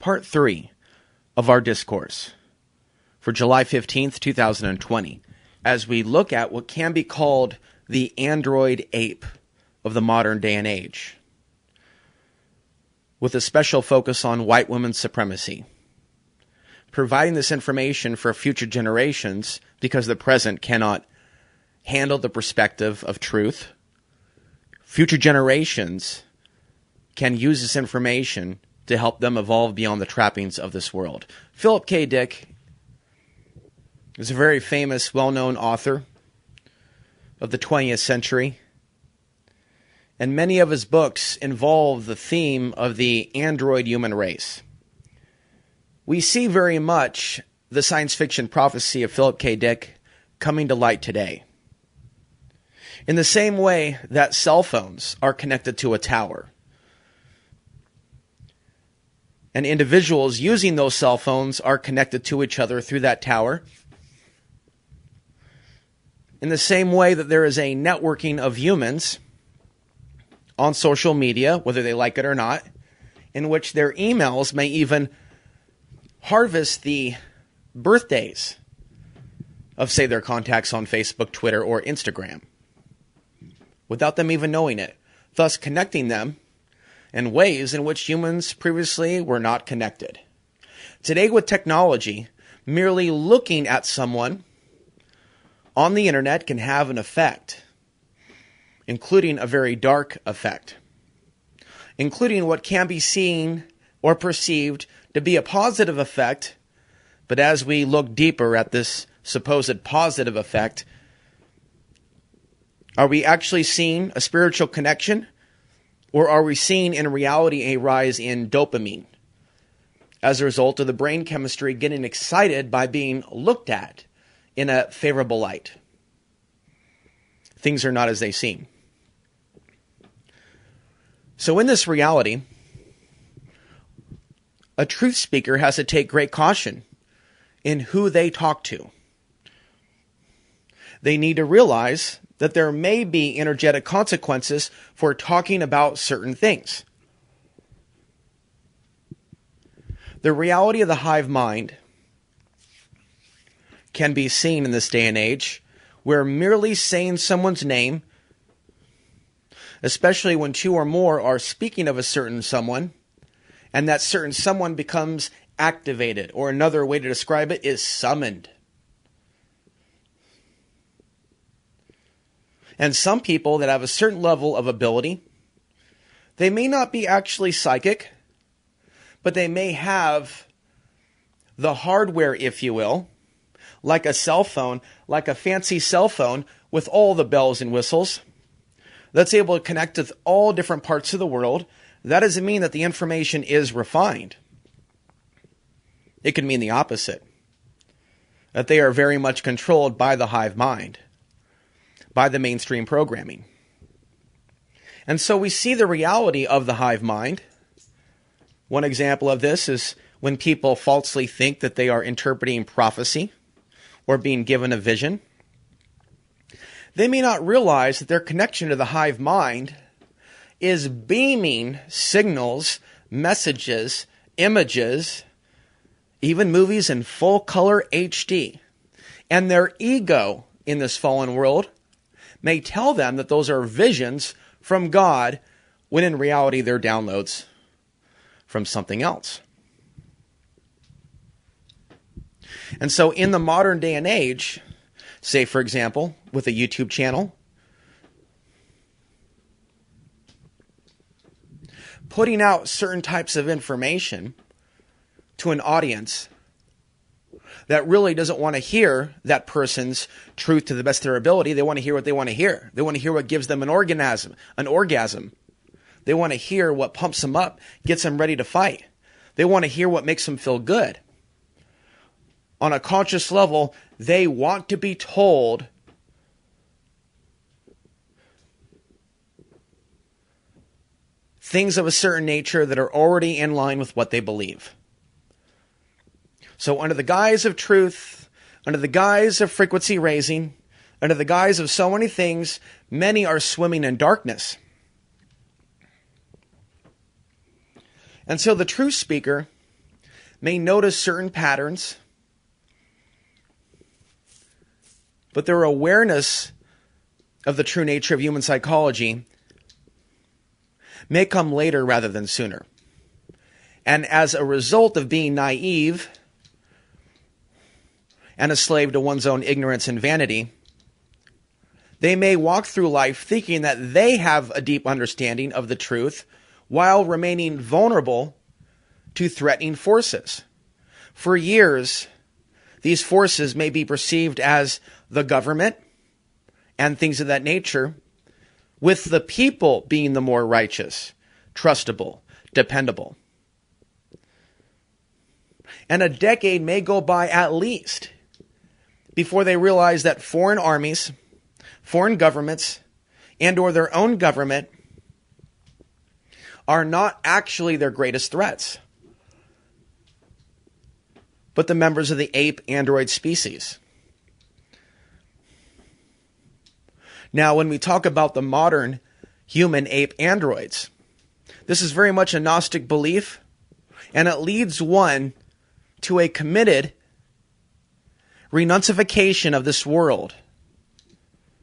part 3 of our discourse for July 15th, 2020, as we look at what can be called the android ape of the modern day and age, with a special focus on white women's supremacy, providing this information for future generations because the present cannot handle the perspective of truth. Future generations can use this information to help them evolve beyond the trappings of this world. Philip K. Dick is a very famous, well-known author of the 20th century, and many of his books involve the theme of the android human race. We see very much the science fiction prophecy of Philip K. Dick coming to light today. In the same way that cell phones are connected to a tower, and individuals using those cell phones are connected to each other through that tower, in the same way that there is a networking of humans on social media, whether they like it or not, in which their emails may even harvest the birthdays of, say, their contacts on Facebook, Twitter, or Instagram, without them even knowing it, thus connecting them in ways in which humans previously were not connected. Today, with technology, merely looking at someone on the internet can have an effect, including a very dark effect, including what can be seen or perceived to be a positive effect, but as we look deeper at this supposed positive effect, are we actually seeing a spiritual connection, or are we seeing in reality a rise in dopamine as a result of the brain chemistry getting excited by being looked at in a favorable light? Things are not as they seem. So in this reality, a truth speaker has to take great caution in who they talk to. They need to realize that there may be energetic consequences for talking about certain things. The reality of the hive mind can be seen in this day and age, where merely saying someone's name, especially when two or more are speaking of a certain someone, and that certain someone becomes activated, or another way to describe it is summoned. And some people that have a certain level of ability, they may not be actually psychic, but they may have the hardware, if you will, like a cell phone, like a fancy cell phone with all the bells and whistles, that's able to connect with all different parts of the world. That doesn't mean that the information is refined. It could mean the opposite, that they are very much controlled by the hive mind, by the mainstream programming. And so we see the reality of the hive mind. One example of this is when people falsely think that they are interpreting prophecy or being given a vision. They may not realize that their connection to the hive mind is beaming signals, messages, images, even movies in full color HD. And their ego in this fallen world may tell them that those are visions from God, when in reality they're downloads from something else. And so in the modern day and age, say for example, with a YouTube channel, putting out certain types of information to an audience that really doesn't want to hear that person's truth to the best of their ability. They want to hear what they want to hear. They want to hear what gives them an orgasm. They want to hear what pumps them up, gets them ready to fight. They want to hear what makes them feel good. On a conscious level, they want to be told things of a certain nature that are already in line with what they believe. So under the guise of truth, under the guise of frequency raising, under the guise of so many things, many are swimming in darkness. And so the truth speaker may notice certain patterns, but their awareness of the true nature of human psychology may come later rather than sooner. And as a result of being naive and a slave to one's own ignorance and vanity, they may walk through life thinking that they have a deep understanding of the truth while remaining vulnerable to threatening forces. For years, these forces may be perceived as the government and things of that nature, with the people being the more righteous, trustable, dependable. And a decade may go by at least before they realize that foreign armies, foreign governments, and or their own government are not actually their greatest threats, but the members of the ape-android species. Now, when we talk about the modern human ape-androids, this is very much a Gnostic belief, and it leads one to a committed renunciation of this world.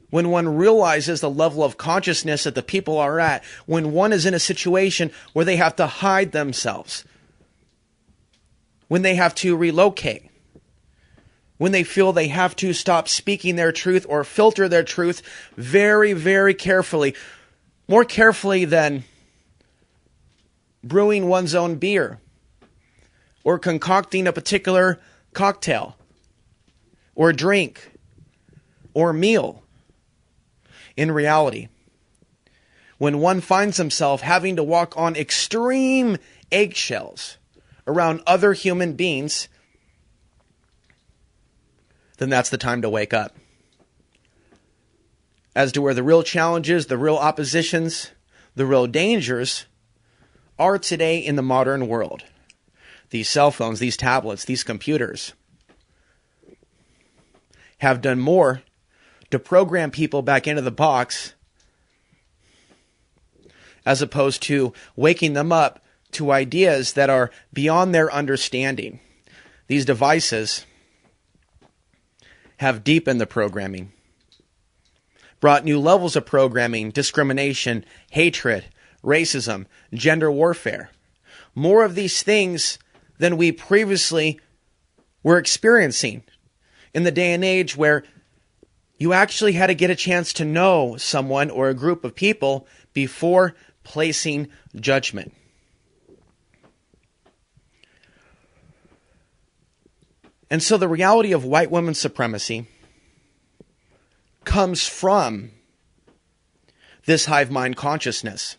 When one realizes the level of consciousness that the people are at, when one is in a situation where they have to hide themselves, when they have to relocate, when they feel they have to stop speaking their truth or filter their truth very, very carefully, more carefully than brewing one's own beer or concocting a particular cocktail or drink or meal. In reality, when one finds himself having to walk on extreme eggshells around other human beings, then that's the time to wake up. As to where the real challenges, the real oppositions, the real dangers are today in the modern world. These cell phones, these tablets, these computers have done more to program people back into the box as opposed to waking them up to ideas that are beyond their understanding. These devices have deepened the programming, brought new levels of programming, discrimination, hatred, racism, gender warfare. More of these things than we previously were experiencing in the day and age where you actually had to get a chance to know someone or a group of people before placing judgment. And so the reality of white women's supremacy comes from this hive mind consciousness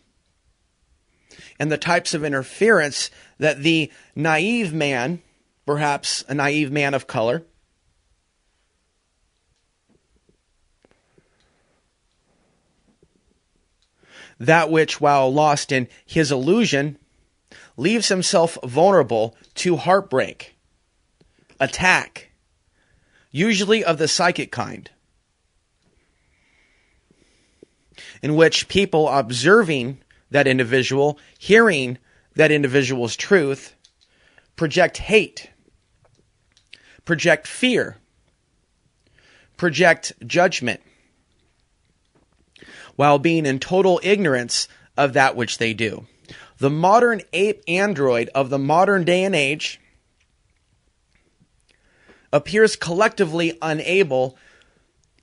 and the types of interference that the naive man, perhaps a naive man of color, that which, while lost in his illusion, leaves himself vulnerable to heartbreak, attack, usually of the psychic kind, in which people observing that individual, hearing that individual's truth, project hate, project fear, project judgment, while being in total ignorance of that which they do. The modern ape-android of the modern day and age appears collectively unable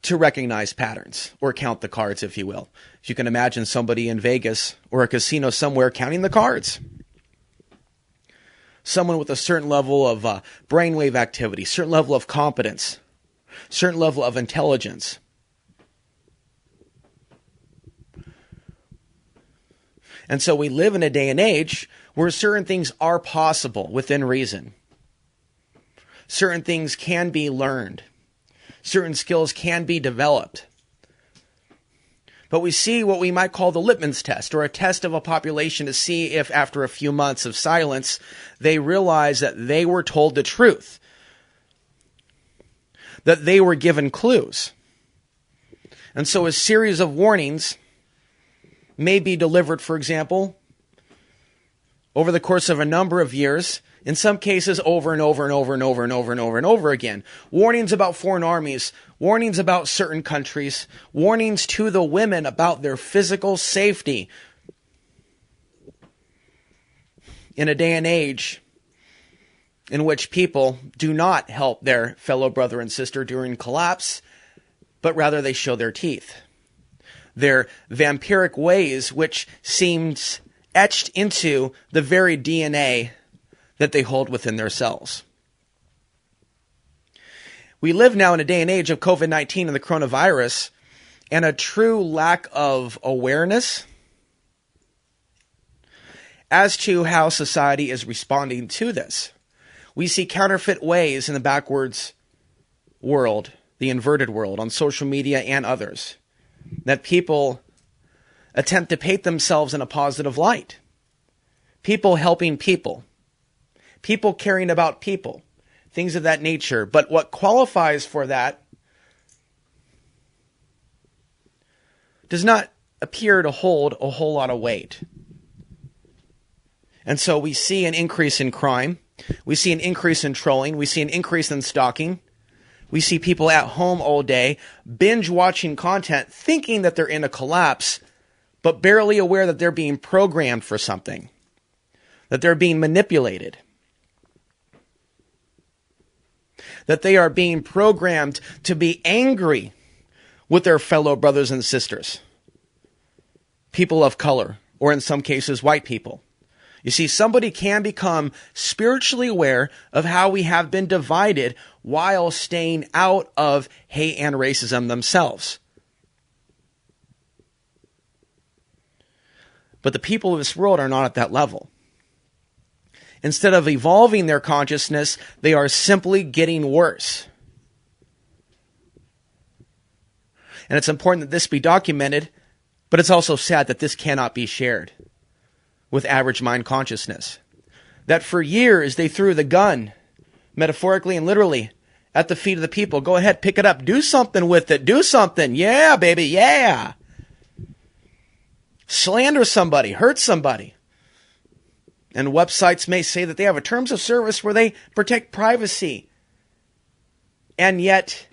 to recognize patterns or count the cards, if you will. If you can imagine somebody in Vegas or a casino somewhere counting the cards. Someone with a certain level of brainwave activity, certain level of competence, certain level of intelligence. And so we live in a day and age where certain things are possible within reason. Certain things can be learned. Certain skills can be developed. But we see what we might call the litmus test, or a test of a population to see if after a few months of silence, they realize that they were told the truth, that they were given clues. And so a series of warnings may be delivered, for example, over the course of a number of years, in some cases over and over and over and over and over and over and over again. Warnings about foreign armies, warnings about certain countries, warnings to the women about their physical safety. In a day and age in which people do not help their fellow brother and sister during collapse, but rather they show their teeth. Their vampiric ways, which seems etched into the very DNA that they hold within their cells. We live now in a day and age of COVID-19 and the coronavirus, and a true lack of awareness as to how society is responding to this. We see counterfeit ways in the backwards world, the inverted world, on social media and others, that people attempt to paint themselves in a positive light. People helping people. People caring about people. Things of that nature. But what qualifies for that does not appear to hold a whole lot of weight. And so we see an increase in crime. We see an increase in trolling. We see an increase in stalking. We see people at home all day, binge watching content, thinking that they're in a collapse, but barely aware that they're being programmed for something, that they're being manipulated, that they are being programmed to be angry with their fellow brothers and sisters, people of color, or in some cases, white people. You see, somebody can become spiritually aware of how we have been divided while staying out of hate and racism themselves. But the people of this world are not at that level. Instead of evolving their consciousness, they are simply getting worse. And it's important that this be documented, but it's also sad that this cannot be shared with average mind consciousness. That for years they threw the gun, metaphorically and literally, at the feet of the people. Go ahead, pick it up, do something with it, do something. Yeah, baby, yeah. Slander somebody, hurt somebody. And websites may say that they have a terms of service where they protect privacy. And yet,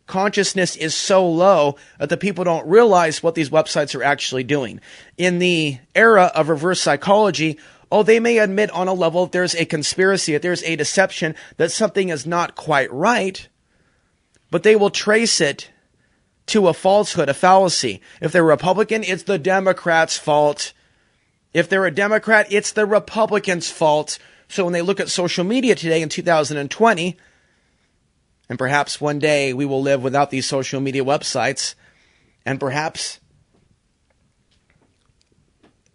consciousness is so low that the people don't realize what these websites are actually doing. In the era of reverse psychology, they may admit on a level that there's a conspiracy, that there's a deception, that something is not quite right, but they will trace it to a falsehood, a fallacy. If they're Republican, it's the Democrats' fault. If they're a Democrat, it's the Republicans' fault. So when they look at social media today in 2020, and perhaps one day we will live without these social media websites, and perhaps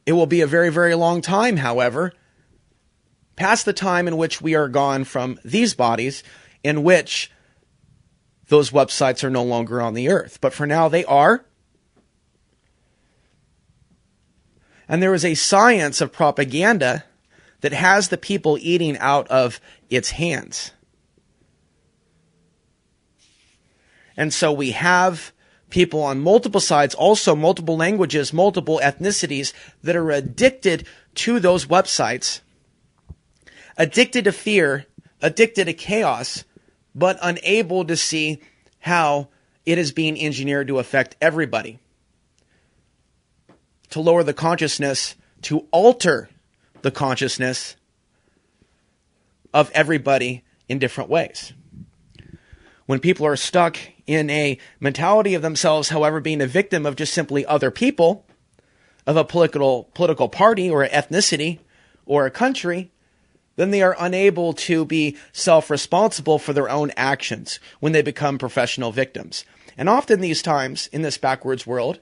it will be a very, very long time, however, past the time in which we are gone from these bodies, in which those websites are no longer on the earth. But for now, they are. And there is a science of propaganda that has the people eating out of its hands. And so we have people on multiple sides, also multiple languages, multiple ethnicities that are addicted to those websites, addicted to fear, addicted to chaos, but unable to see how it is being engineered to affect everybody, to lower the consciousness, to alter the consciousness of everybody in different ways. When people are stuck in a mentality of themselves, however, being a victim of just simply other people, of a political party or ethnicity or a country, then they are unable to be self-responsible for their own actions when they become professional victims. And often these times, in this backwards world,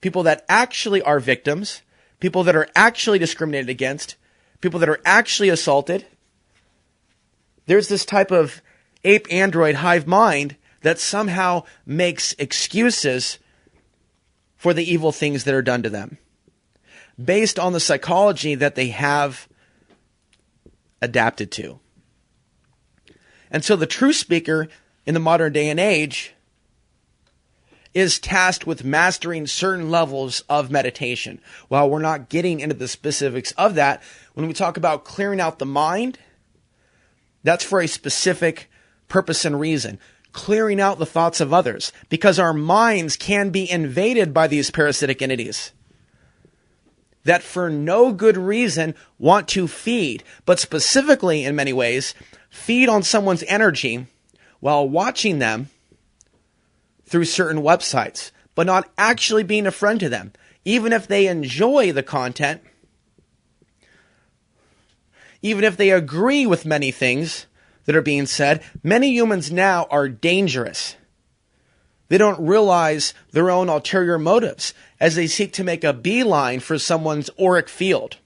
people that actually are victims, people that are actually discriminated against, people that are actually assaulted, there's this type of ape android hive mind that somehow makes excuses for the evil things that are done to them, based on the psychology that they have adapted to. And so the true speaker in the modern day and age is tasked with mastering certain levels of meditation. While we're not getting into the specifics of that, When we talk about clearing out the mind, that's for a specific purpose and reason. Clearing out the thoughts of others, because our minds can be invaded by these parasitic entities that for no good reason want to feed, but specifically in many ways, feed on someone's energy while watching them through certain websites, but not actually being a friend to them. Even if they enjoy the content, even if they agree with many things that are being said, many humans now are dangerous. They don't realize their own ulterior motives as they seek to make a beeline for someone's auric field,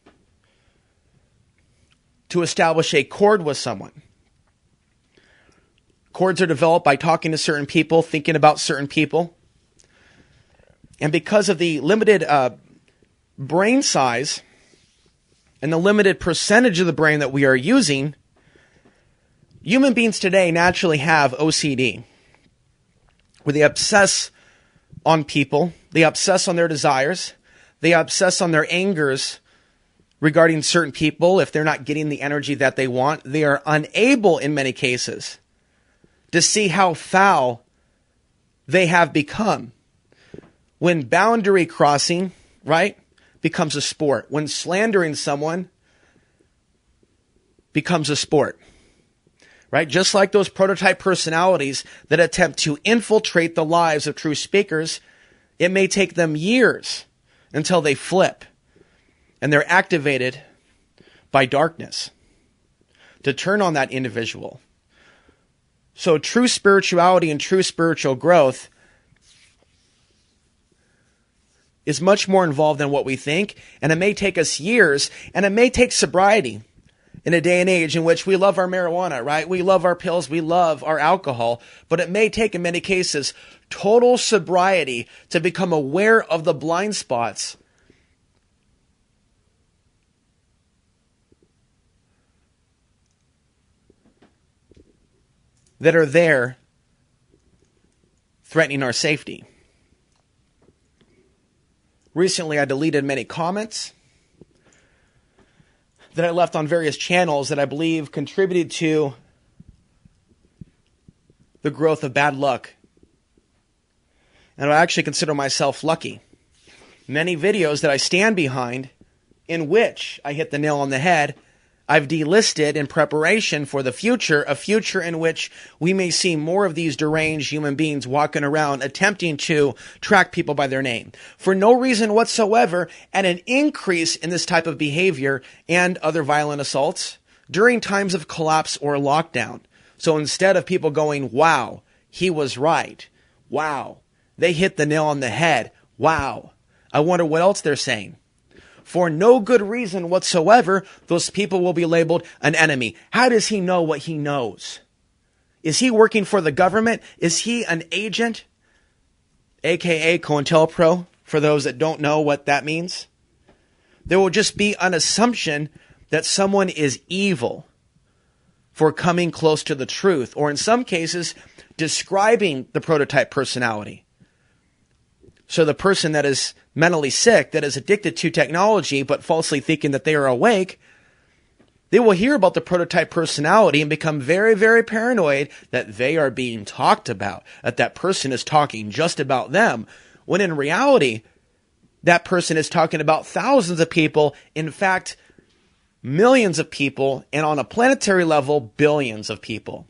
to establish a chord with someone. Chords are developed by talking to certain people, thinking about certain people. And because of the limited brain size and the limited percentage of the brain that we are using, human beings today naturally have OCD, where they obsess on people, they obsess on their desires, they obsess on their angers regarding certain people. If they're not getting the energy that they want, they are unable in many cases to see how foul they have become. When boundary crossing, right, becomes a sport. When slandering someone becomes a sport. Right? Just like those prototype personalities that attempt to infiltrate the lives of true speakers, it may take them years until they flip and they're activated by darkness to turn on that individual. So true spirituality and true spiritual growth is much more involved than what we think, and it may take us years, and it may take sobriety in a day and age in which we love our marijuana, right? We love our pills, we love our alcohol, but it may take, in many cases, total sobriety to become aware of the blind spots that are there threatening our safety. Recently, I deleted many comments that I left on various channels that I believe contributed to the growth of bad luck. And I actually consider myself lucky. Many videos that I stand behind in which I hit the nail on the head, I've delisted in preparation for the future, a future in which we may see more of these deranged human beings walking around attempting to track people by their name for no reason whatsoever, and an increase in this type of behavior and other violent assaults during times of collapse or lockdown. So instead of people going, wow, he was right. Wow, they hit the nail on the head. Wow, I wonder what else they're saying. For no good reason whatsoever, those people will be labeled an enemy. How does he know what he knows? Is he working for the government? Is he an agent? AKA COINTELPRO, for those that don't know what that means. There will just be an assumption that someone is evil for coming close to the truth, or in some cases, describing the prototype personality. So the person that is mentally sick, that is addicted to technology, but falsely thinking that they are awake, they will hear about the prototype personality and become very, very paranoid that they are being talked about, that that person is talking just about them, when in reality, that person is talking about thousands of people, in fact, millions of people, and on a planetary level, billions of people.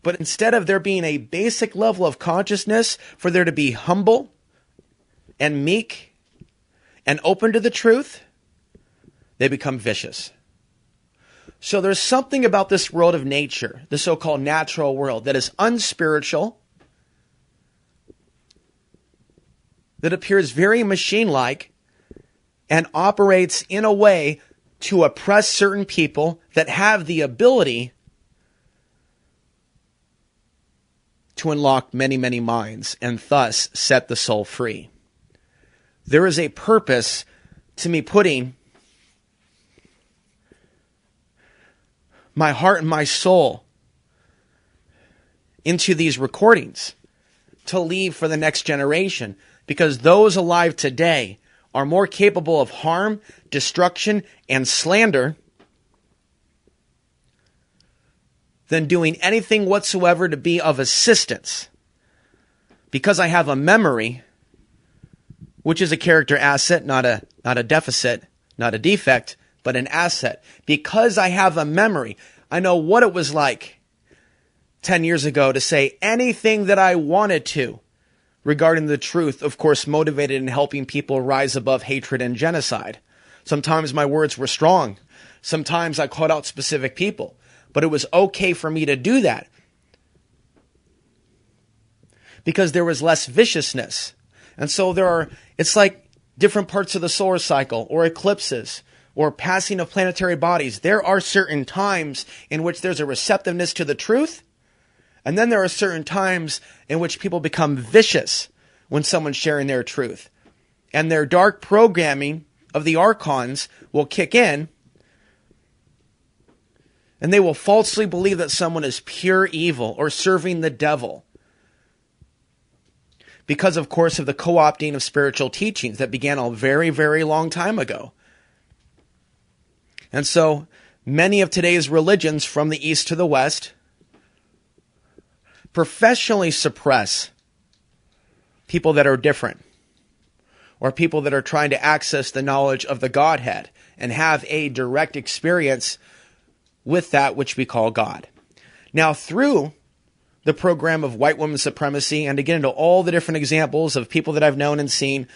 But instead of there being a basic level of consciousness, for there to be humble and meek and open to the truth, they become vicious. So there's something about this world of nature, the so-called natural world, that is unspiritual, that appears very machine-like, and operates in a way to oppress certain people that have the ability to unlock many, many minds and thus set the soul free. There is a purpose to me putting my heart and my soul into these recordings to leave for the next generation, because those alive today are more capable of harm, destruction, and slander than doing anything whatsoever to be of assistance. Because I have a memory, which is a character asset, not a deficit, not a defect, but an asset. Because I have a memory, I know what it was like 10 years ago to say anything that I wanted to regarding the truth, of course, motivated in helping people rise above hatred and genocide. Sometimes my words were strong. Sometimes I called out specific people. But it was okay for me to do that because there was less viciousness. And so it's like different parts of the solar cycle or eclipses or passing of planetary bodies. There are certain times in which there's a receptiveness to the truth. And then there are certain times in which people become vicious when someone's sharing their truth. And their dark programming of the archons will kick in. And they will falsely believe that someone is pure evil or serving the devil. Because, of course, of the co-opting of spiritual teachings that began a very, very long time ago. And so, many of today's religions from the east to the west professionally suppress people that are different. Or people that are trying to access the knowledge of the Godhead and have a direct experience with that which we call God. Now, through the program of white woman supremacy, and to get into all the different examples of people that I've known and seen,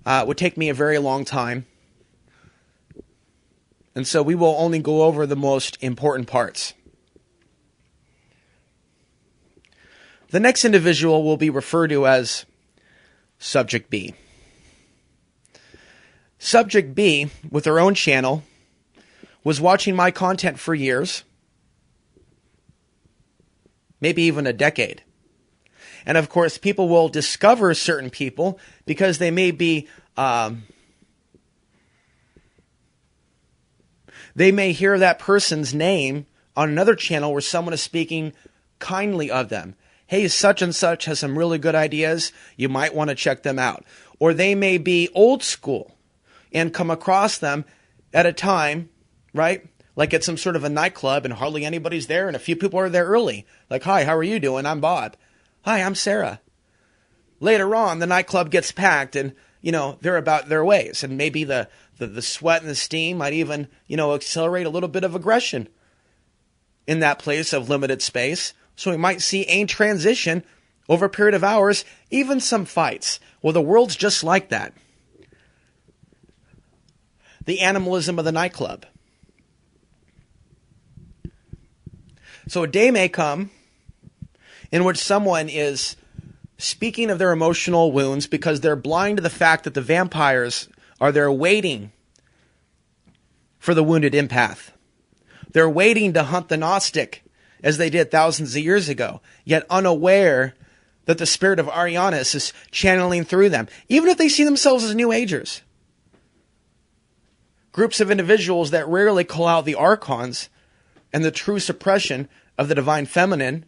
would take me a very long time. And so we will only go over the most important parts. The next individual will be referred to as Subject B. Subject B, with her own channel, was watching my content for years, maybe even a decade. And of course, people will discover certain people because they may be, they may hear that person's name on another channel where someone is speaking kindly of them. Hey, such and such has some really good ideas. You might want to check them out. Or they may be old school and come across them at a time, right? Like at some sort of a nightclub and hardly anybody's there and a few people are there early. Like, hi, how are you doing? I'm Bob. Hi, I'm Sarah. Later on, the nightclub gets packed and, they're about their ways. And maybe the sweat and the steam might even, accelerate a little bit of aggression in that place of limited space. So we might see a transition over a period of hours, even some fights. Well, the world's just like that. The animalism of the nightclub. So a day may come in which someone is speaking of their emotional wounds because they're blind to the fact that the vampires are there waiting for the wounded empath. They're waiting to hunt the Gnostic as they did thousands of years ago, yet unaware that the spirit of Arianus is channeling through them, even if they see themselves as New Agers. Groups of individuals that rarely call out the archons and the true suppression of the divine feminine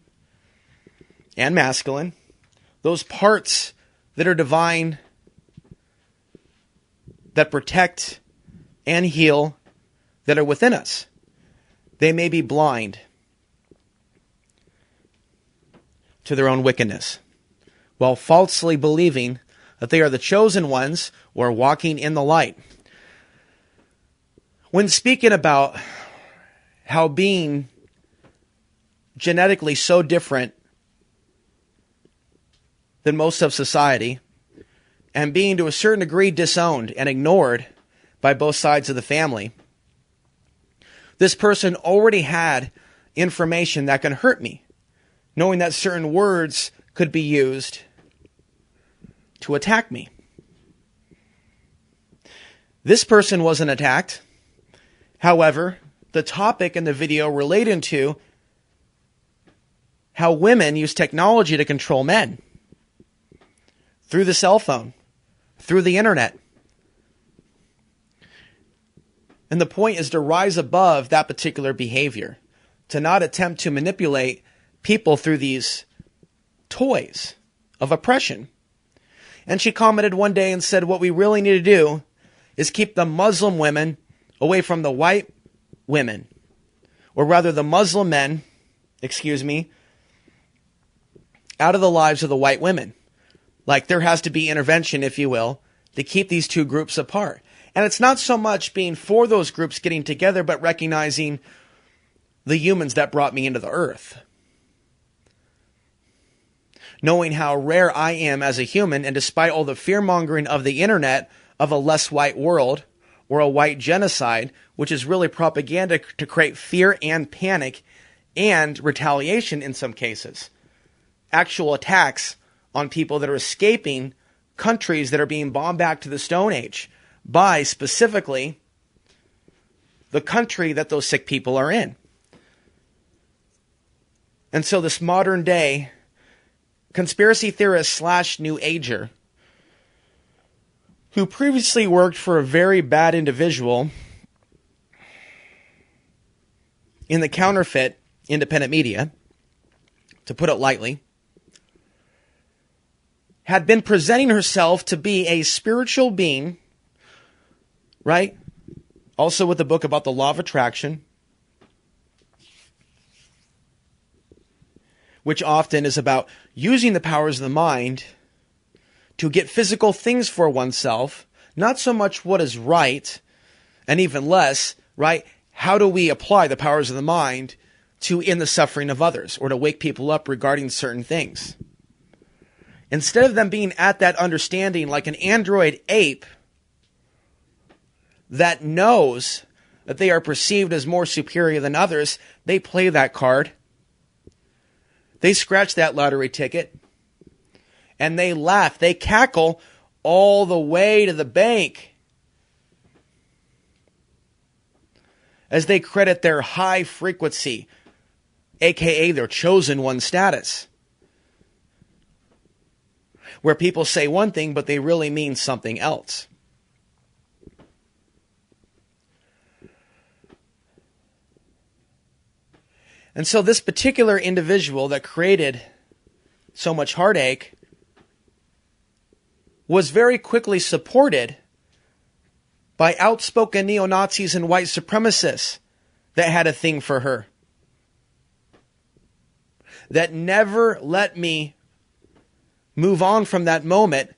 and masculine, those parts that are divine, that protect and heal, that are within us. They may be blind to their own wickedness, while falsely believing that they are the chosen ones or walking in the light. When speaking about how being genetically so different than most of society, and being to a certain degree disowned and ignored by both sides of the family, this person already had information that can hurt me, knowing that certain words could be used to attack me. This person wasn't attacked. However, the topic in the video related to how women use technology to control men through the cell phone, through the internet. And the point is to rise above that particular behavior, to not attempt to manipulate people through these toys of oppression. And she commented one day and said, what we really need to do is keep the Muslim women away from the white women, or rather the Muslim men, out of the lives of the white women. Like there has to be intervention, if you will, to keep these two groups apart. And it's not so much being for those groups getting together, but recognizing the humans that brought me into the earth. Knowing how rare I am as a human, and despite all the fear-mongering of the internet of a less white world or a white genocide, which is really propaganda to create fear and panic and retaliation in some cases. Actual attacks on people that are escaping countries that are being bombed back to the Stone Age by specifically the country that those sick people are in. And so this modern day conspiracy theorist / New Ager, who previously worked for a very bad individual in the counterfeit independent media, to put it lightly, had been presenting herself to be a spiritual being, right? Also with the book about the law of attraction, which often is about using the powers of the mind to get physical things for oneself, not so much what is right, and even less, right, how do we apply the powers of the mind to end the suffering of others, or to wake people up regarding certain things. Instead of them being at that understanding like an android ape that knows that they are perceived as more superior than others, they play that card. They scratch that lottery ticket. And they laugh. They cackle all the way to the bank as they credit their high frequency, aka their chosen one status, where people say one thing, but they really mean something else. And so this particular individual that created so much heartache was very quickly supported by outspoken neo-Nazis and white supremacists that had a thing for her, that never let me move on from that moment.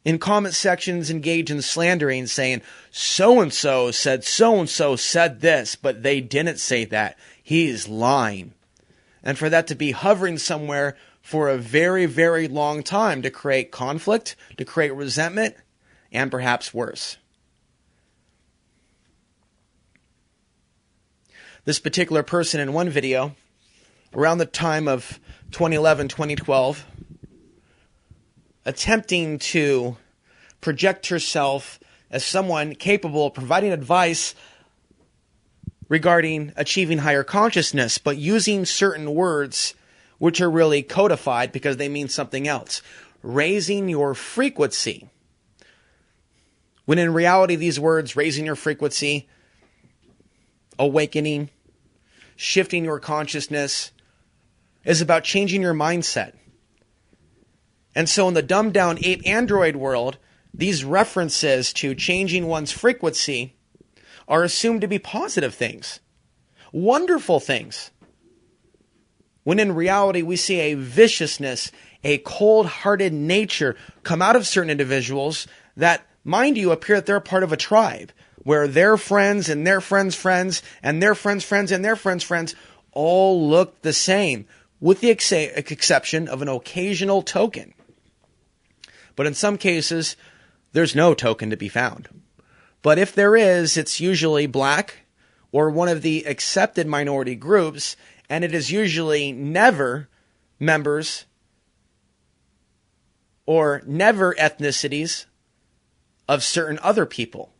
In comment sections, engage in slandering, saying, so-and-so said this, but they didn't say that. He's lying. And for that to be hovering somewhere for a very, very long time to create conflict, to create resentment, and perhaps worse. This particular person in one video, around the time of 2011, 2012, attempting to project herself as someone capable of providing advice regarding achieving higher consciousness, but using certain words which are really codified because they mean something else. Raising your frequency. When in reality, these words, raising your frequency, awakening, shifting your consciousness, is about changing your mindset. And so in the dumbed down ape android world, these references to changing one's frequency are assumed to be positive things, wonderful things. When in reality, we see a viciousness, a cold-hearted nature come out of certain individuals that, mind you, appear that they're part of a tribe where their friends and their friends' friends and their friends' friends and their friends' friends all look the same, with the exception of an occasional token. But in some cases, there's no token to be found. But if there is, it's usually black or one of the accepted minority groups, and it is usually never members or never ethnicities of certain other people.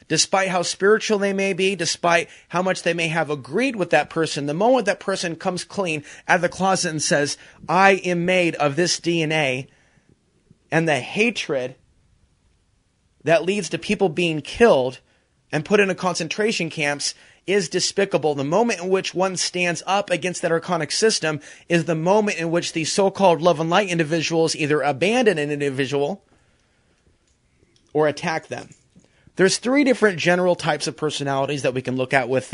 Despite how spiritual they may be, despite how much they may have agreed with that person, the moment that person comes clean out of the closet and says, I am made of this DNA, and the hatred that leads to people being killed and put into concentration camps is despicable. The moment in which one stands up against that archonic system is the moment in which these so-called love and light individuals either abandon an individual or attack them. There's 3 different general types of personalities that we can look at with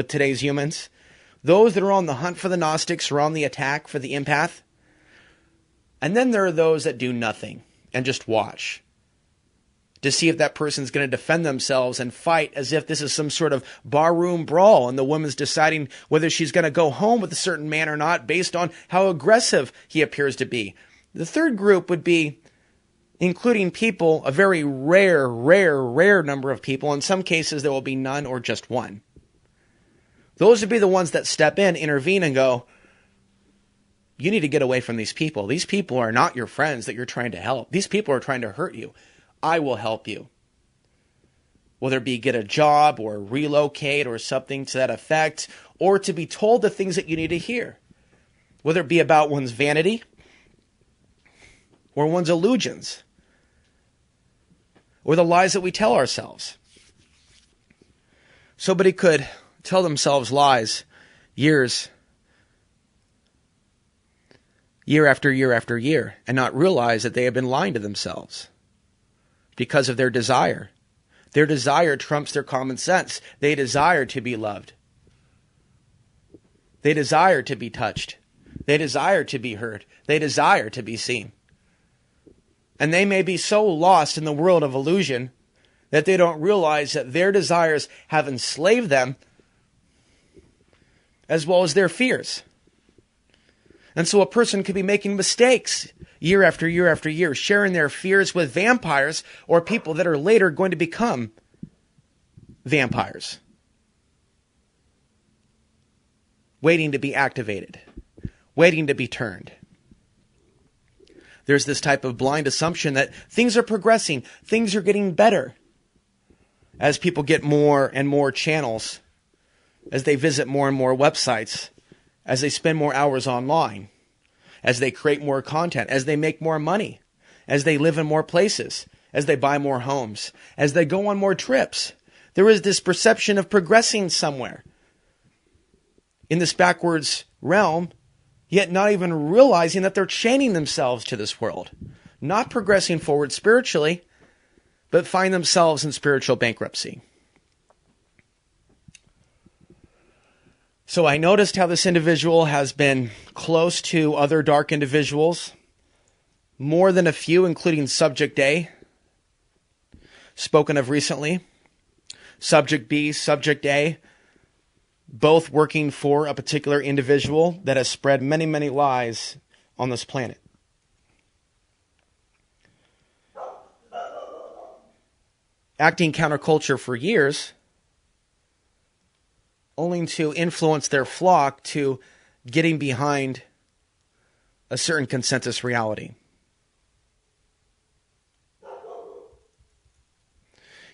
today's humans. Those that are on the hunt for the Gnostics or on the attack for the empath. And then there are those that do nothing and just watch to see if that person's going to defend themselves and fight as if this is some sort of barroom brawl and the woman's deciding whether she's going to go home with a certain man or not based on how aggressive he appears to be. The third group would be including people, a very rare number of people. In some cases, there will be none or just one. Those would be the ones that step in, intervene, and go, you need to get away from these people. These people are not your friends that you're trying to help. These people are trying to hurt you. I will help you. Whether it be get a job or relocate or something to that effect, or to be told the things that you need to hear. Whether it be about one's vanity or one's illusions or the lies that we tell ourselves. Somebody could tell themselves lies year after year after year and not realize that they have been lying to themselves because of their desire. Their desire trumps their common sense. They desire to be loved. They desire to be touched. They desire to be heard. They desire to be seen. And they may be so lost in the world of illusion that they don't realize that their desires have enslaved them as well as their fears. And so a person could be making mistakes year after year after year, sharing their fears with vampires or people that are later going to become vampires, waiting to be activated, waiting to be turned. There's this type of blind assumption that things are progressing, things are getting better as people get more and more channels, as they visit more and more websites, as they spend more hours online, as they create more content, as they make more money, as they live in more places, as they buy more homes, as they go on more trips. There is this perception of progressing somewhere in this backwards realm, yet not even realizing that they're chaining themselves to this world, not progressing forward spiritually, but find themselves in spiritual bankruptcy. So I noticed how this individual has been close to other dark individuals, more than a few, including Subject A, spoken of recently, Subject B, Subject A, both working for a particular individual that has spread many, many lies on this planet. Acting counterculture for years, only to influence their flock to getting behind a certain consensus reality.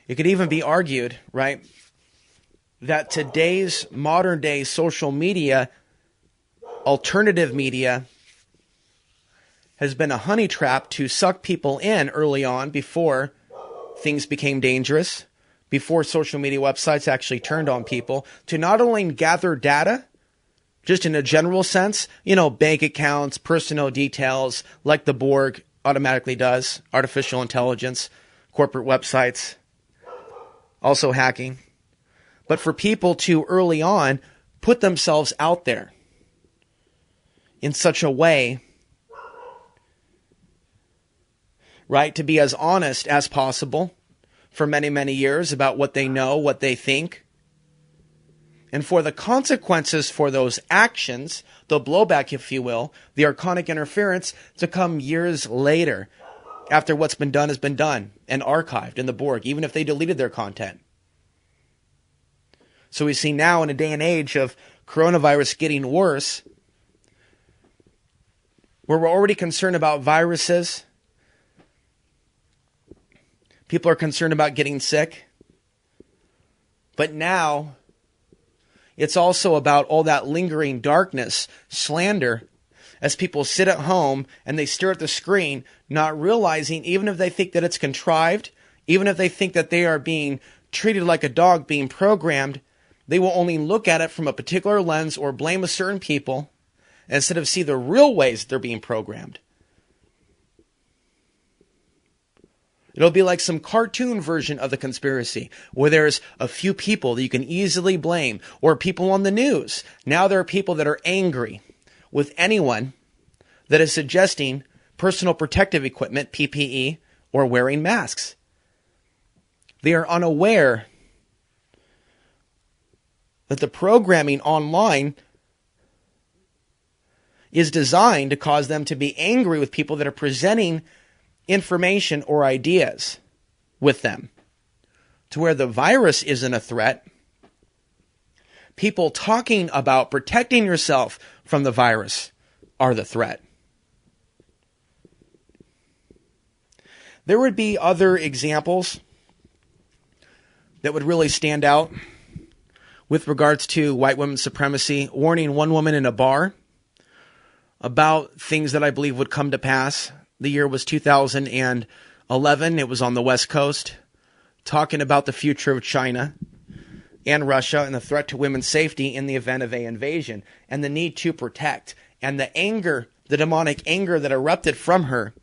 It could even be argued, right, that today's modern day social media, alternative media, has been a honey trap to suck people in early on before things became dangerous, before social media websites actually turned on people, to not only gather data, just in a general sense, bank accounts, personal details, like the Borg automatically does, artificial intelligence, corporate websites, also hacking, but for people to early on put themselves out there in such a way, right, to be as honest as possible for many, many years about what they know, what they think, and for the consequences for those actions, the blowback, if you will, the archonic interference, to come years later after what's been done has been done and archived in the Borg, even if they deleted their content. So we see now in a day and age of coronavirus getting worse, where we're already concerned about viruses, people are concerned about getting sick, but now it's also about all that lingering darkness, slander, as people sit at home and they stare at the screen, not realizing, even if they think that it's contrived, even if they think that they are being treated like a dog being programmed, they will only look at it from a particular lens or blame a certain people instead of see the real ways they're being programmed. It'll be like some cartoon version of the conspiracy where there's a few people that you can easily blame, or people on the news. Now there are people that are angry with anyone that is suggesting personal protective equipment, PPE, or wearing masks. They are unaware that the programming online is designed to cause them to be angry with people that are presenting information or ideas with them, to where the virus isn't a threat. People talking about protecting yourself from the virus are the threat. There would be other examples that would really stand out with regards to white women's supremacy, warning one woman in a bar about things that I believe would come to pass. The year was 2011. It was on the West Coast, talking about the future of China and Russia and the threat to women's safety in the event of an invasion and the need to protect, and the anger, the demonic anger that erupted from her,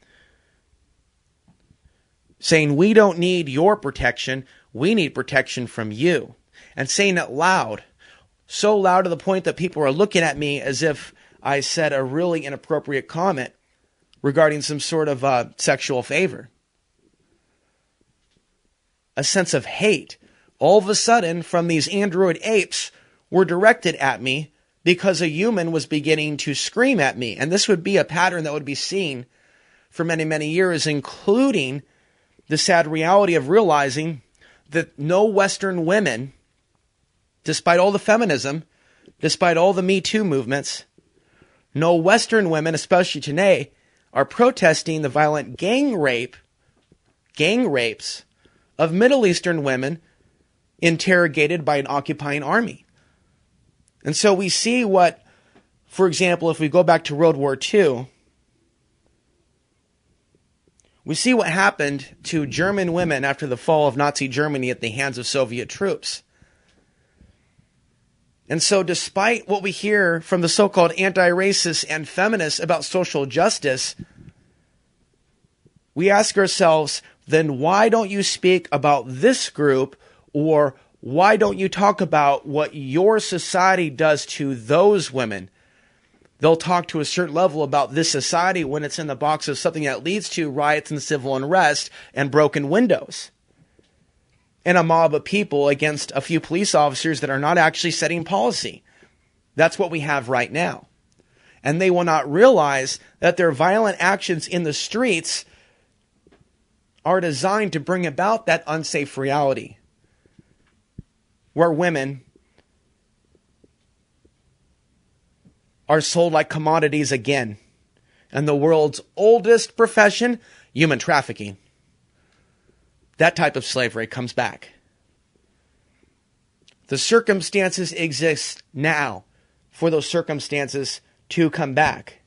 saying, we don't need your protection, we need protection from you. And saying it loud, so loud to the point that people are looking at me as if I said a really inappropriate comment regarding some sort of sexual favor. A sense of hate, all of a sudden, from these android apes were directed at me because a human was beginning to scream at me. And this would be a pattern that would be seen for many, many years, including the sad reality of realizing that no Western women, despite all the feminism, despite all the Me Too movements, no Western women, especially today, are protesting the violent gang rapes of Middle Eastern women interrogated by an occupying army. And so we see what, for example, if we go back to World War II, we see what happened to German women after the fall of Nazi Germany at the hands of Soviet troops. And so despite what we hear from the so-called anti-racists and feminists about social justice, we ask ourselves, then why don't you speak about this group, or why don't you talk about what your society does to those women? They'll talk to a certain level about this society when it's in the box of something that leads to riots and civil unrest and broken windows, and a mob of people against a few police officers that are not actually setting policy. That's what we have right now. And they will not realize that their violent actions in the streets are designed to bring about that unsafe reality where women are sold like commodities again. And the world's oldest profession, human trafficking. That type of slavery comes back. The circumstances exist now for those circumstances to come back.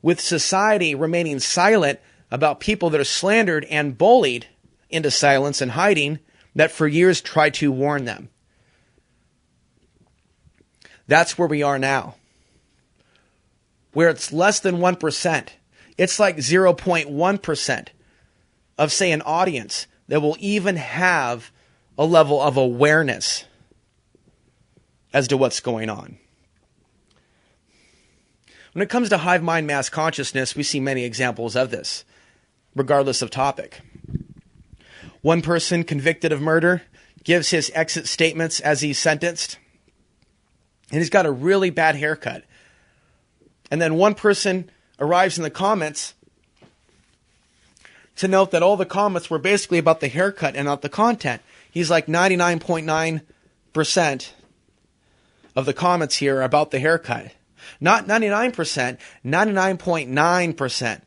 With society remaining silent about people that are slandered and bullied into silence and hiding that for years tried to warn them. That's where we are now. Where it's less than 1%. It's like 0.1%. of, say, an audience that will even have a level of awareness as to what's going on. When it comes to hive mind mass consciousness, we see many examples of this, regardless of topic. One person convicted of murder gives his exit statements as he's sentenced, and he's got a really bad haircut. And then one person arrives in the comments to note that all the comments were basically about the haircut and not the content. He's like 99.9% of the comments here are about the haircut. Not 99%, 99.9%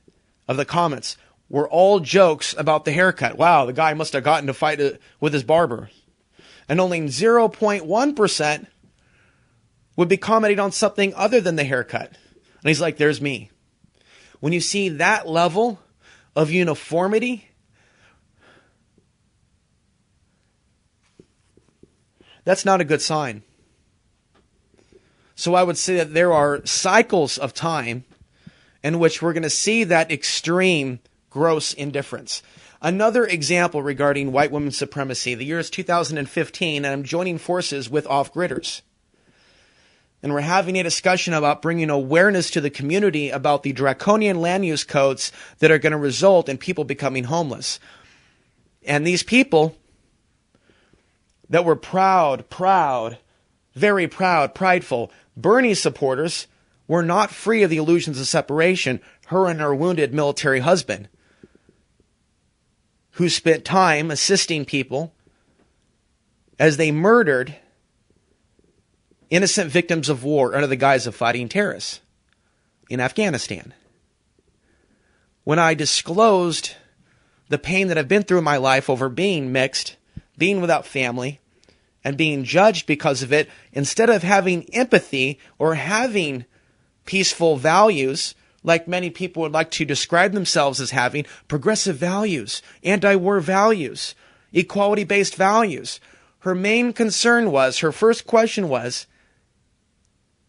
of the comments were all jokes about the haircut. Wow, the guy must have gotten to fight with his barber. And only 0.1% would be commenting on something other than the haircut. And he's like, there's me. When you see that level of uniformity, that's not a good sign. So I would say that there are cycles of time in which we're going to see that extreme gross indifference. Another example regarding white women's supremacy. The year is 2015, and I'm joining forces with off-gridders. And we're having a discussion about bringing awareness to the community about the draconian land use codes that are going to result in people becoming homeless. And these people that were very proud, prideful Bernie supporters were not free of the illusions of separation, her and her wounded military husband, who spent time assisting people as they murdered innocent victims of war under the guise of fighting terrorists in Afghanistan. When I disclosed the pain that I've been through in my life over being mixed, being without family, and being judged because of it, instead of having empathy or having peaceful values, like many people would like to describe themselves as having, progressive values, anti-war values, equality-based values. Her main concern was, her first question was,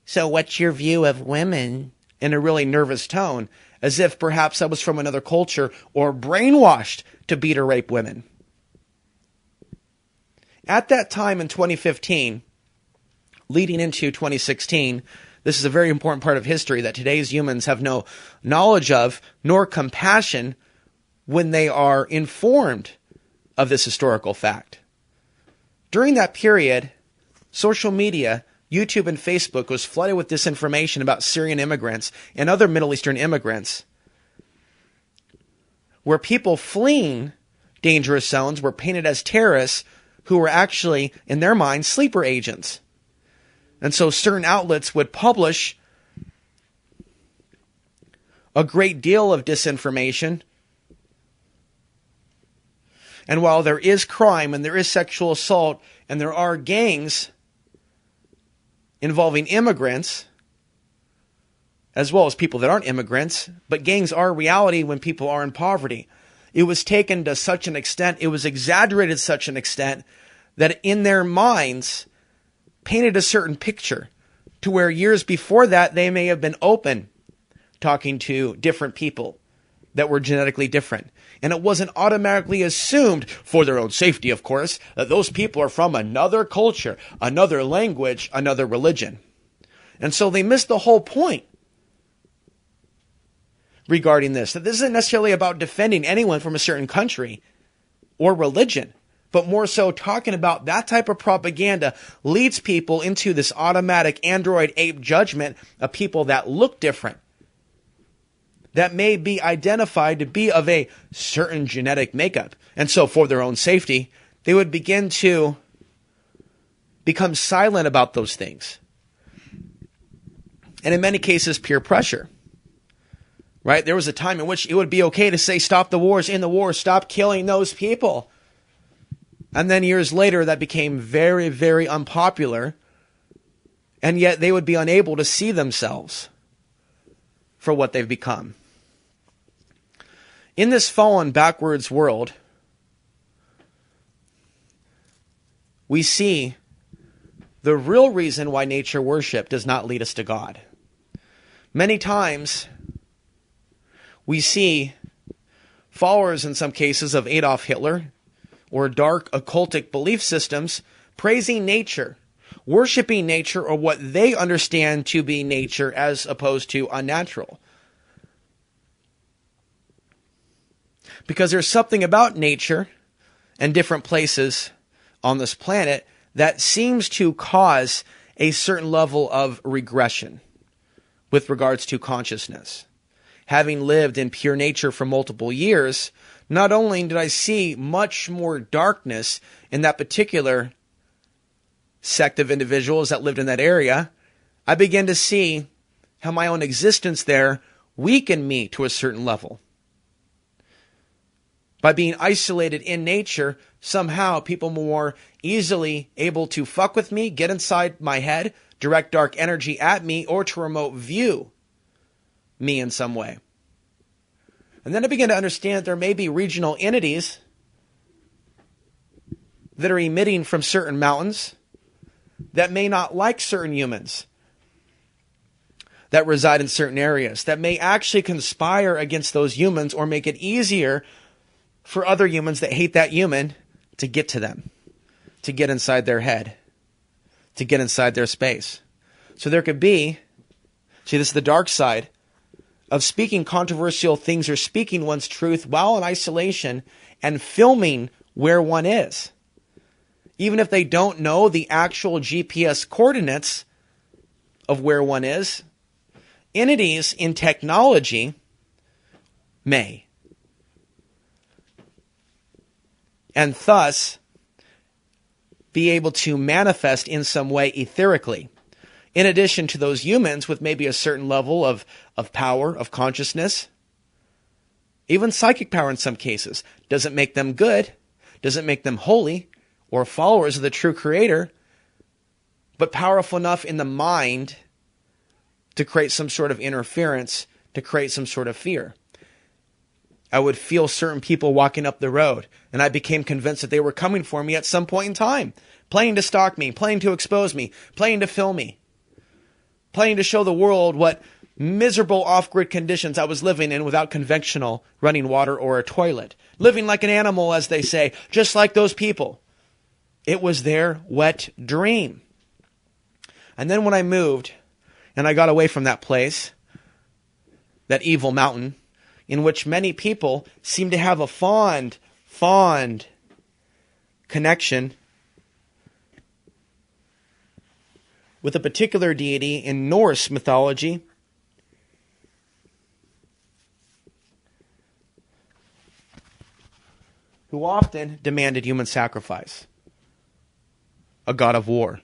so what's your view of women? In a really nervous tone, as if perhaps I was from another culture or brainwashed to beat or rape women. At that time in 2015, leading into 2016, this is a very important part of history that today's humans have no knowledge of, nor compassion when they are informed of this historical fact. During that period, social media, YouTube and Facebook, was flooded with disinformation about Syrian immigrants and other Middle Eastern immigrants, where people fleeing dangerous zones were painted as terrorists who were actually, in their minds, sleeper agents. And so certain outlets would publish a great deal of disinformation. And while there is crime and there is sexual assault and there are gangs involving immigrants, as well as people that aren't immigrants, but gangs are a reality when people are in poverty. It was taken to such an extent, it was exaggerated to such an extent, that in their minds painted a certain picture, to where years before that they may have been open talking to different people that were genetically different. And it wasn't automatically assumed, for their own safety of course, that those people are from another culture, another language, another religion. And so they missed the whole point regarding this. That this isn't necessarily about defending anyone from a certain country or religion, but more so talking about that type of propaganda leads people into this automatic android ape judgment of people that look different, that may be identified to be of a certain genetic makeup. And so for their own safety, they would begin to become silent about those things. And in many cases, peer pressure. Right? There was a time in which it would be okay to say, stop the wars, in the war, stop killing those people. And then years later, that became very, very unpopular. And yet they would be unable to see themselves for what they've become. In this fallen, backwards world, we see the real reason why nature worship does not lead us to God. Many times, we see followers, in some cases, of Adolf Hitler or dark occultic belief systems praising nature, worshiping nature or what they understand to be nature as opposed to unnatural. Because there's something about nature and different places on this planet that seems to cause a certain level of regression with regards to consciousness. Having lived in pure nature for multiple years, not only did I see much more darkness in that particular sect of individuals that lived in that area, I began to see how my own existence there weakened me to a certain level. By being isolated in nature, somehow people were more easily able to fuck with me, get inside my head, direct dark energy at me, or to remote view me in some way. And then I began to understand that there may be regional entities that are emitting from certain mountains that may not like certain humans that reside in certain areas, that may actually conspire against those humans or make it easier for other humans that hate that human to get to them, to get inside their head, to get inside their space. So there could be, see, this is the dark side of speaking controversial things or speaking one's truth while in isolation and filming where one is. Even if they don't know the actual GPS coordinates of where one is, entities in technology may. And thus be able to manifest in some way etherically. In addition to those humans with maybe a certain level of power, of consciousness, even psychic power in some cases, doesn't make them good, doesn't make them holy or followers of the true creator, but powerful enough in the mind to create some sort of interference, to create some sort of fear. I would feel certain people walking up the road, and I became convinced that they were coming for me at some point in time, planning to stalk me, planning to expose me, planning to film me, planning to show the world what miserable off-grid conditions I was living in without conventional running water or a toilet. Living like an animal, as they say, just like those people. It was their wet dream. And then when I moved, and I got away from that place, that evil mountain, in which many people seem to have a fond connection with a particular deity in Norse mythology, who often demanded human sacrifice. A god of war.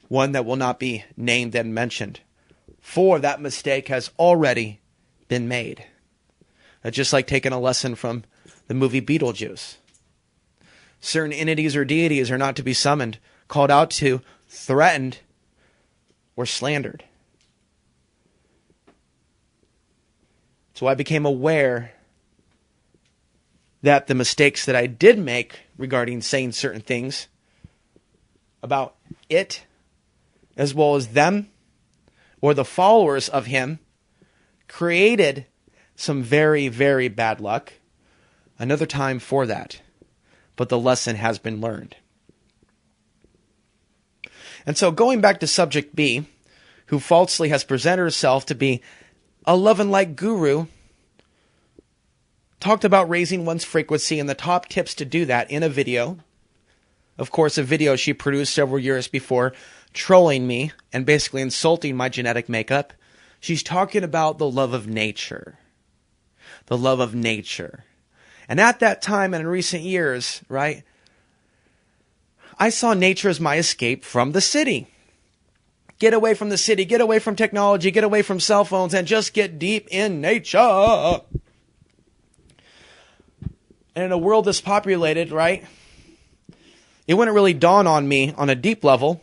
One that will not be named and mentioned. For that mistake has already been made. Just like taking a lesson from the movie Beetlejuice. Certain entities or deities are not to be summoned, called out to, threatened, or slandered. So I became aware that the mistakes that I did make regarding saying certain things about it, as well as them, or the followers of him, created some very, very bad luck. Another time for that. But the lesson has been learned. And so going back to subject B, who falsely has presented herself to be a love and light guru, talked about raising one's frequency and the top tips to do that in a video. Of course, a video she produced several years before, trolling me and basically insulting my genetic makeup. She's talking about the love of nature. The love of nature. And at that time and in recent years, right, I saw nature as my escape from the city. Get away from the city, get away from technology, get away from cell phones, and just get deep in nature. And in a world that's populated, right, it wouldn't really dawn on me on a deep level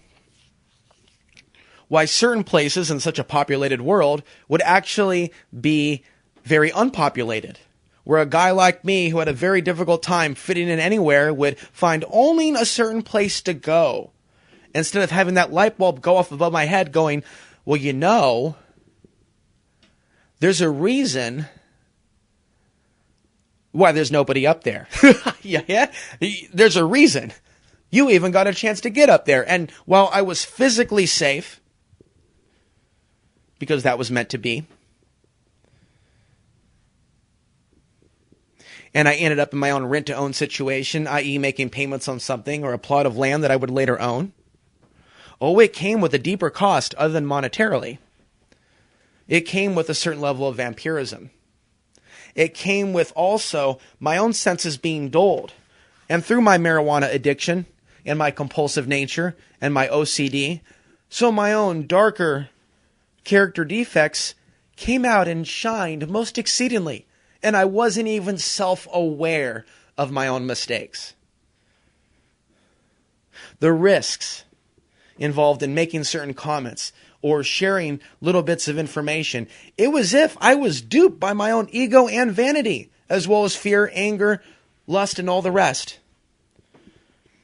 why certain places in such a populated world would actually be very unpopulated. Where a guy like me who had a very difficult time fitting in anywhere would find only a certain place to go. Instead of having that light bulb go off above my head going, well, you know, there's a reason why there's nobody up there. Yeah, there's a reason. You even got a chance to get up there. And while I was physically safe, because that was meant to be, and I ended up in my own rent-to-own situation, i.e. making payments on something or a plot of land that I would later own. Oh, it came with a deeper cost other than monetarily. It came with a certain level of vampirism. It came with also my own senses being dulled. And through my marijuana addiction and my compulsive nature and my OCD, so my own darker character defects came out and shined most exceedingly. And I wasn't even self-aware of my own mistakes. The risks involved in making certain comments or sharing little bits of information, it was as if I was duped by my own ego and vanity, as well as fear, anger, lust, and all the rest.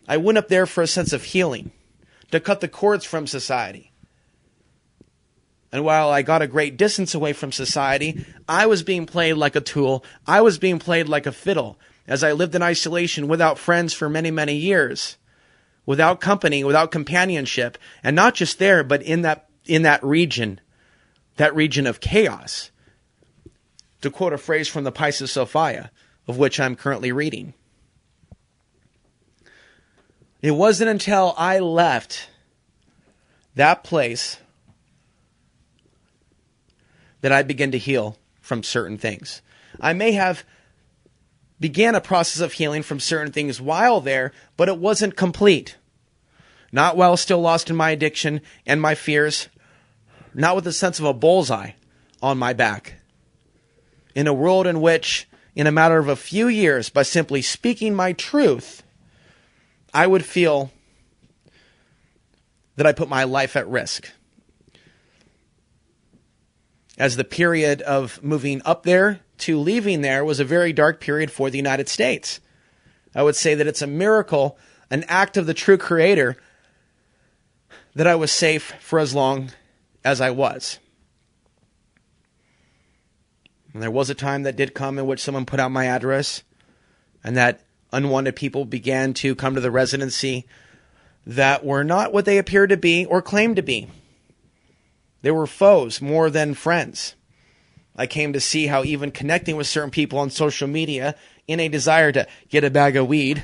I went up there for a sense of healing, to cut the cords from society. And while I got a great distance away from society, I was being played like a tool. I was being played like a fiddle as I lived in isolation without friends for many, many years, without company, without companionship, and not just there, but in that region of chaos. To quote a phrase from the Pisces Sophia, of which I'm currently reading. It wasn't until I left that place that I began to heal from certain things. I may have began a process of healing from certain things while there, but it wasn't complete. Not while still lost in my addiction and my fears, not with a sense of a bullseye on my back. In a world in which, in a matter of a few years, by simply speaking my truth, I would feel that I put my life at risk. As the period of moving up there to leaving there was a very dark period for the United States. I would say that it's a miracle, an act of the true Creator, that I was safe for as long as I was. And there was a time that did come in which someone put out my address, and that unwanted people began to come to the residency that were not what they appeared to be or claimed to be. They were foes more than friends. I came to see how even connecting with certain people on social media in a desire to get a bag of weed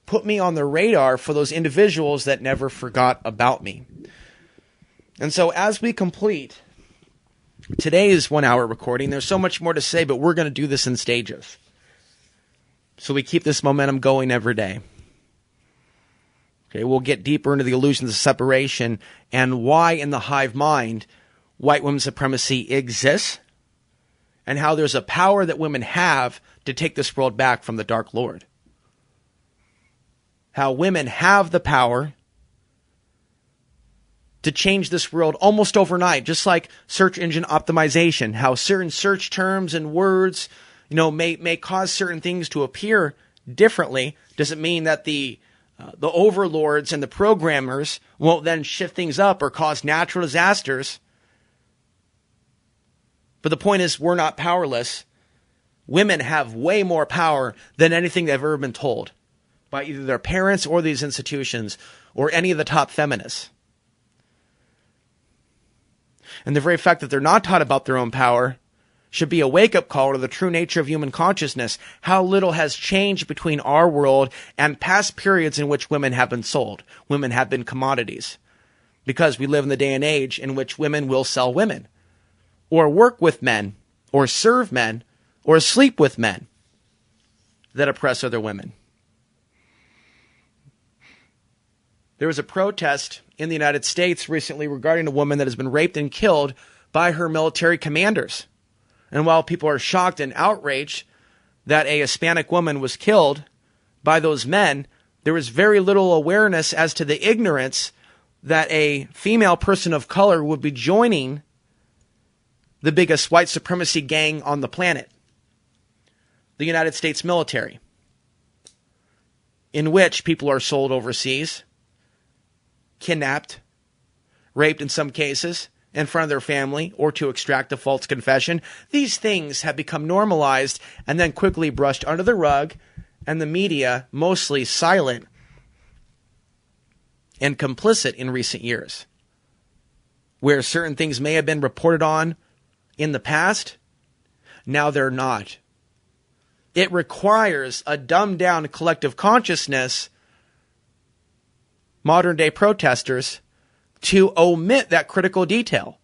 put me on the radar for those individuals that never forgot about me. And so as we complete today's 1 hour recording, there's so much more to say, but we're going to do this in stages. So we keep this momentum going every day. Okay, we'll get deeper into the illusions of separation and why in the hive mind white women's supremacy exists and how there's a power that women have to take this world back from the Dark Lord. How women have the power to change this world almost overnight, just like search engine optimization, how certain search terms and words, may cause certain things to appear differently. Doesn't mean that the overlords and the programmers won't then shift things up or cause natural disasters. But the point is, we're not powerless. Women have way more power than anything they've ever been told by either their parents or these institutions or any of the top feminists. And the very fact that they're not taught about their own power should be a wake-up call to the true nature of human consciousness, how little has changed between our world and past periods in which women have been sold. Women have been commodities. Because we live in the day and age in which women will sell women, or work with men, or serve men, or sleep with men that oppress other women. There was a protest in the United States recently regarding a woman that has been raped and killed by her military commanders. And while people are shocked and outraged that a Hispanic woman was killed by those men, there is very little awareness as to the ignorance that a female person of color would be joining the biggest white supremacy gang on the planet, the United States military, in which people are sold overseas, kidnapped, raped in some cases, in front of their family, or to extract a false confession. These things have become normalized and then quickly brushed under the rug, and the media mostly silent and complicit in recent years. Where certain things may have been reported on in the past, now they're not. It requires a dumbed-down collective consciousness, modern-day protesters, to omit that critical detail.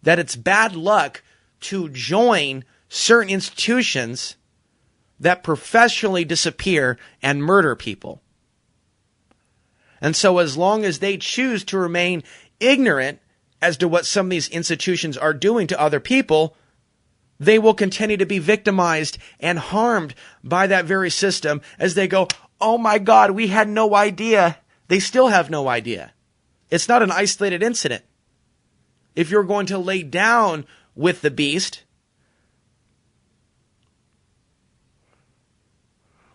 That it's bad luck to join certain institutions that professionally disappear and murder people. And so as long as they choose to remain ignorant as to what some of these institutions are doing to other people, they will continue to be victimized and harmed by that very system as they go, oh my God, we had no idea. They still have no idea. It's not an isolated incident. If you're going to lay down with the beast,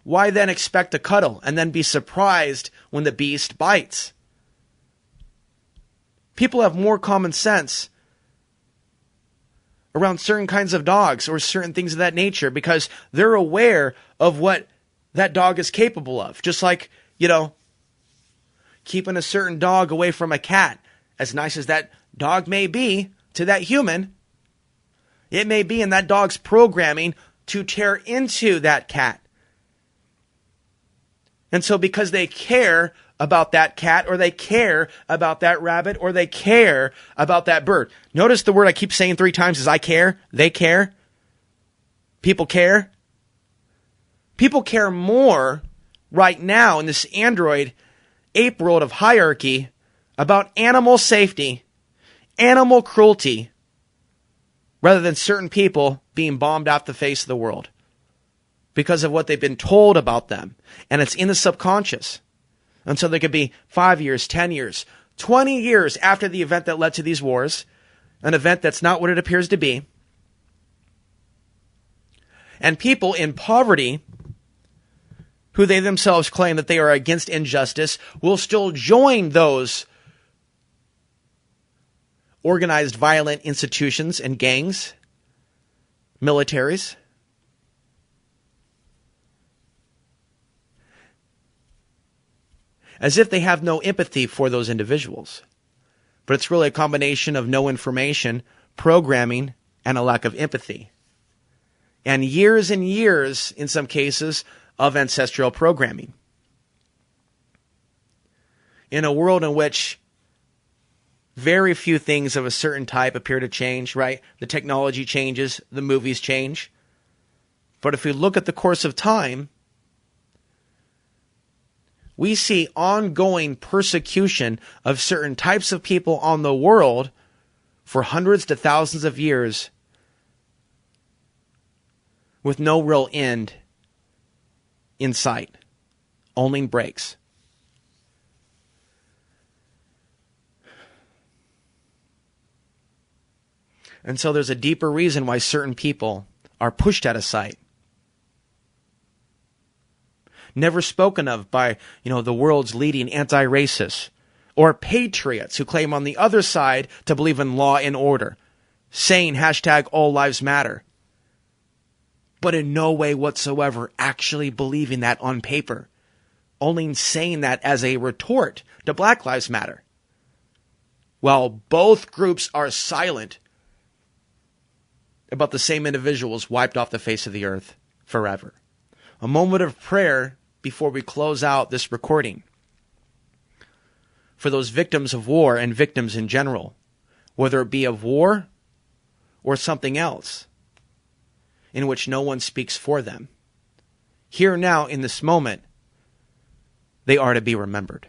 why then expect to cuddle and then be surprised when the beast bites? People have more common sense around certain kinds of dogs or certain things of that nature because they're aware of what that dog is capable of. Just like, keeping a certain dog away from a cat, as nice as that dog may be to that human, it may be in that dog's programming to tear into that cat. And so because they care about that cat, or they care about that rabbit, or they care about that bird. Notice the word I keep saying 3 times is I care, they care, people care. People care more right now in this Android ape world of hierarchy about animal safety, animal cruelty, rather than certain people being bombed off the face of the world because of what they've been told about them. And it's in the subconscious. And so there could be 5 years, 10 years, 20 years after the event that led to these wars, an event that's not what it appears to be. And people in poverty, who they themselves claim that they are against injustice, will still join those organized violent institutions and gangs, militaries. As if they have no empathy for those individuals. But it's really a combination of no information, programming, and a lack of empathy. And years, in some cases, of ancestral programming. In a world in which very few things of a certain type appear to change, right? The technology changes, the movies change. But if we look at the course of time, we see ongoing persecution of certain types of people on the world for hundreds to thousands of years with no real end in sight, only breaks. And so there's a deeper reason why certain people are pushed out of sight. Never spoken of by, the world's leading anti-racists or patriots who claim on the other side to believe in law and order, saying hashtag all lives matter, but in no way whatsoever actually believing that on paper, only saying that as a retort to Black Lives Matter. While both groups are silent about the same individuals wiped off the face of the earth forever. A moment of prayer before we close out this recording for those victims of war and victims in general, whether it be of war or something else, in which no one speaks for them. Here now, in this moment, they are to be remembered.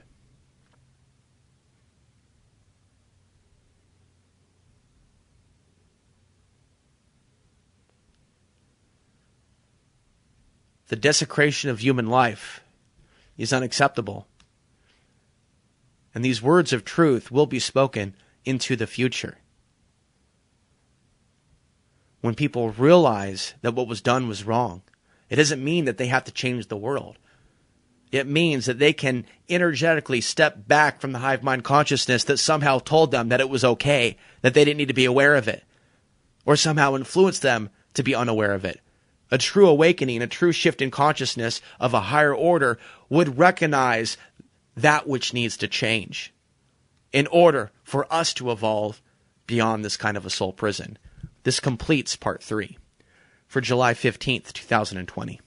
The desecration of human life is unacceptable. And these words of truth will be spoken into the future. When people realize that what was done was wrong, it doesn't mean that they have to change the world. It means that they can energetically step back from the hive mind consciousness that somehow told them that it was okay, that they didn't need to be aware of it, or somehow influenced them to be unaware of it. A true awakening, a true shift in consciousness of a higher order would recognize that which needs to change in order for us to evolve beyond this kind of a soul prison. This completes part 3 for July 15th, 2020.